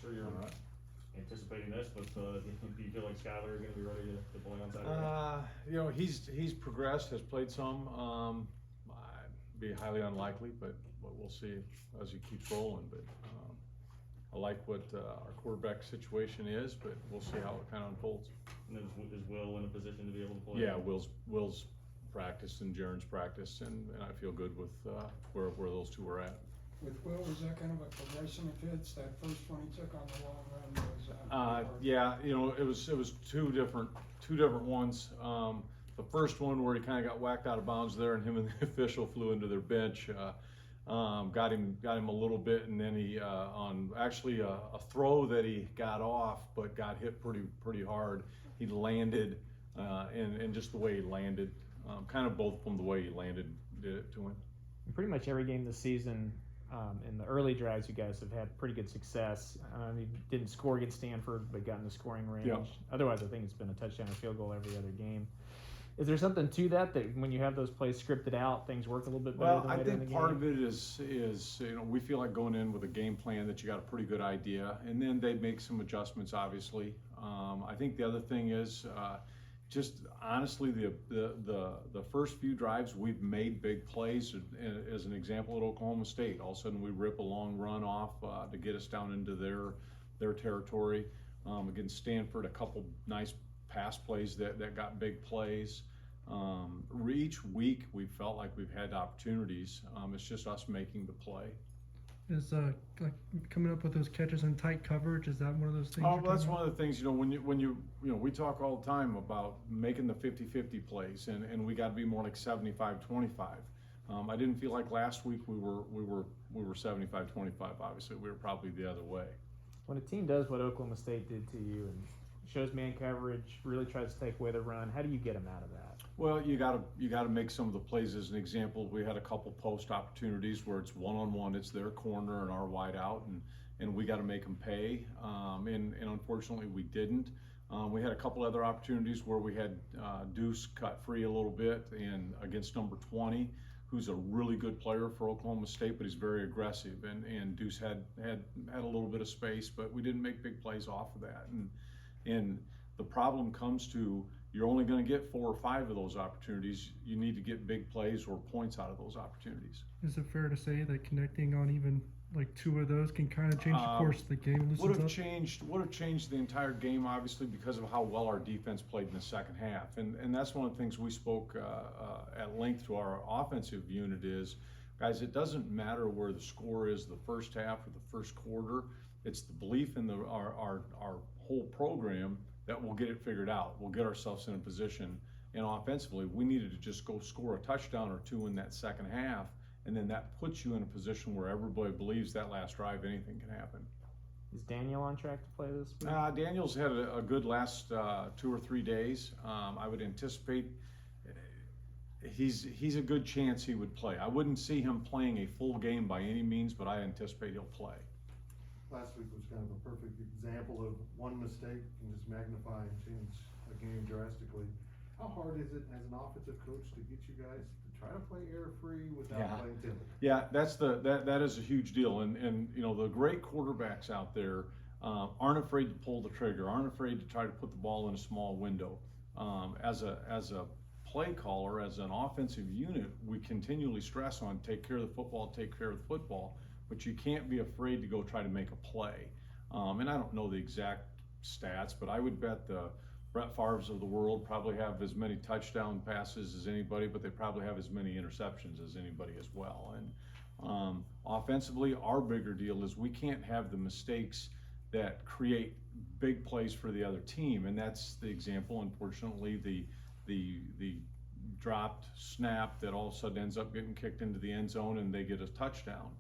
sure you're anticipating this, but do you feel like Skyler is going to be ready to play on Saturday? You know, he's progressed, has played some. Be highly unlikely, but we'll see as he keeps rolling. But I like what our quarterback situation is, but we'll see how it kind of unfolds. And is Will in a position to be able to play? Yeah, Will's practiced and Jaren's practiced, and I feel good with where those two are at. With Will, was that kind of a progression of hits? That first one he took on the long run was. Yeah, you know, it was two different ones. The first one where he kind of got whacked out of bounds there, and him and the official flew into their bench. Got him a little bit, and then he on actually a throw that he got off, but got hit pretty hard. He landed, and just the way he landed, kind of both from the way he landed did it to him. Pretty much every game this season, in the early drives, you guys have had pretty good success. You didn't score against Stanford, but got in the scoring range. Yeah. Otherwise, I think it's been a touchdown or field goal every other game. Is there something to that when you have those plays scripted out, things work a little bit better Well, than I later in the think game? part of it is you know, we feel like going in with a game plan that you got a pretty good idea, and then they make some adjustments, obviously. I think the other thing is just honestly the first few drives we've made big plays. As an example, at Oklahoma State, all of a sudden we rip a long run off to get us down into their territory. Against Stanford, a couple nice pass plays that got big plays. Each week we felt like we've had opportunities. It's just us making the play. Is like coming up with those catches in tight coverage, is that one of those things? Oh, well, that's one of the things, you know, when you we talk all the time about making the 50-50 plays, and we got to be more like 75-25. I didn't feel like last week we were 75-25. Obviously, we were probably the other way. When a team does what Oklahoma State did to you and shows man coverage, really tries to take away the run, how do you get them out of that? Well, you gotta make some of the plays. As an example, we had a couple post opportunities where it's one-on-one, it's their corner and our wide out, and we got to make them pay. And unfortunately, we didn't. We had a couple other opportunities where we had Deuce cut free a little bit, and against number 20, who's a really good player for Oklahoma State, but he's very aggressive. And Deuce had a little bit of space, but we didn't make big plays off of that. And the problem comes to, you're only going to get 4 or 5 of those opportunities. You need to get big plays or points out of those opportunities. Is it fair to say that connecting on even like 2 of those can kind of change the course of the game? Would have changed the entire game, obviously, because of how well our defense played in the second half. And that's one of the things we spoke at length to our offensive unit is, guys, it doesn't matter where the score is the first half or the first quarter. It's the belief in our whole program that we'll get it figured out. We'll get ourselves in a position, and offensively, we needed to just go score a touchdown or 2 in that second half, and then that puts you in a position where everybody believes that last drive, anything can happen. Is Daniel on track to play this week? Daniel's had a good last 2 or 3 days. I would anticipate he's a good chance he would play. I wouldn't see him playing a full game by any means, but I anticipate he'll play. Last week was kind of a perfect example of one mistake can just magnify and change a game drastically. How hard is it as an offensive coach to get you guys to try to play error-free without playing tempo? Yeah, that is a huge deal, and you know, the great quarterbacks out there aren't afraid to pull the trigger, aren't afraid to try to put the ball in a small window. As a play caller, as an offensive unit, we continually stress on take care of the football, but you can't be afraid to go try to make a play. And I don't know the exact stats, but I would bet the Brett Favres of the world probably have as many touchdown passes as anybody, but they probably have as many interceptions as anybody as well. And offensively, our bigger deal is we can't have the mistakes that create big plays for the other team, and that's the example, unfortunately, the dropped snap that all of a sudden ends up getting kicked into the end zone and they get a touchdown.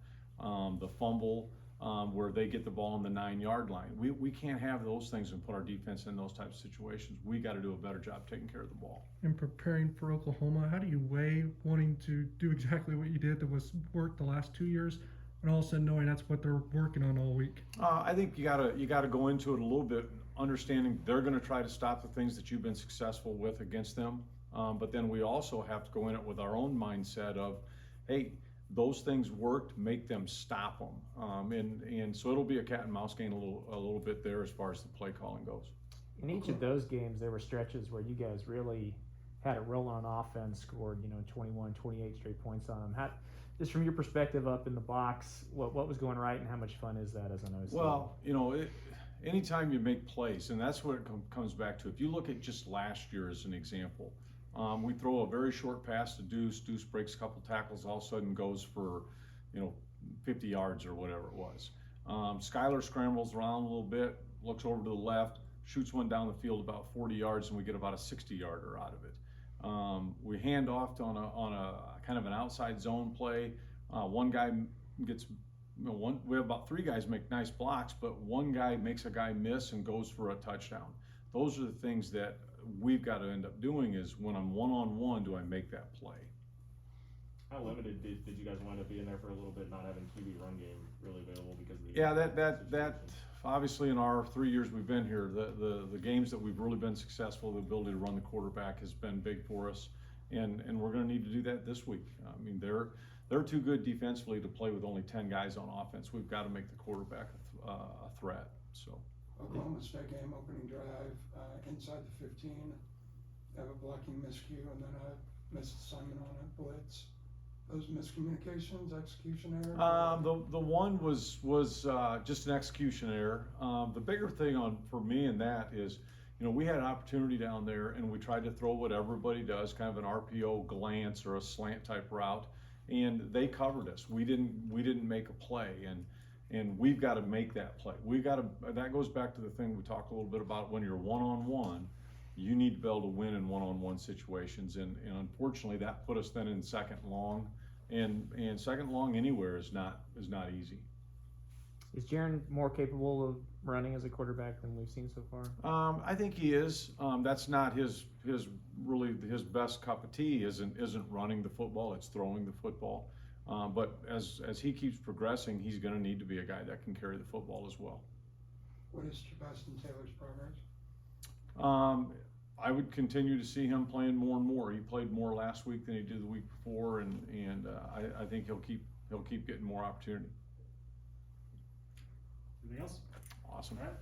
The fumble where they get the ball on the 9-yard line. We can't have those things and put our defense in those types of situations. We got to do a better job taking care of the ball. In preparing for Oklahoma, how do you weigh wanting to do exactly what you did that was worked the last 2 years, and all of a sudden knowing that's what they're working on all week? I think you gotta go into it a little bit, understanding they're going to try to stop the things that you've been successful with against them. But then we also have to go in it with our own mindset of, hey, those things worked, make them stop them. And so it'll be a cat and mouse game a little bit there as far as the play calling goes. In each of those games, there were stretches where you guys really had it rolling on offense, scored 21, 28 straight points on them. Just from your perspective up in the box, what was going right, and how much fun is that as an OC? Well, anytime you make plays, and that's what it comes back to. If you look at just last year as an example, we throw a very short pass to Deuce. Deuce breaks a couple tackles, all of a sudden goes for 50 yards or whatever it was. Skylar scrambles around a little bit, looks over to the left, shoots one down the field about 40 yards, and we get about a 60-yarder out of it. We hand off on a kind of an outside zone play. One guy gets, we have about 3 guys make nice blocks, but one guy makes a guy miss and goes for a touchdown. Those are the things that we've got to end up doing, is when I'm one-on-one, do I make that play? How limited did you guys wind up being there for a little bit, not having QB run game really available because of the that obviously in our 3 years we've been here, the games that we've really been successful, the ability to run the quarterback has been big for us, and we're going to need to do that this week. I mean, they're too good defensively to play with only 10 guys on offense. We've got to make the quarterback a threat. So Oklahoma State game opening drive, inside the 15, have a blocking miscue and then a missed assignment on a blitz. Those miscommunications, execution error? The one was just an execution error. The bigger thing for me in that is, we had an opportunity down there and we tried to throw what everybody does, kind of an RPO glance or a slant type route, and they covered us. We didn't make a play, and we've got to make that play. That goes back to the thing we talked a little bit about. When you're one-on-one, you need to be able to win in one-on-one situations, and unfortunately that put us then in second long, and second long anywhere is not easy. Is Jaron more capable of running as a quarterback than we've seen so far? I think he is. That's not his best cup of tea. Isn't running the football. It's throwing the football. But as he keeps progressing, he's going to need to be a guy that can carry the football as well. What is Sebastian Taylor's progress? I would continue to see him playing more and more. He played more last week than he did the week before, and I think he'll keep getting more opportunity. Anything else? Awesome. All right.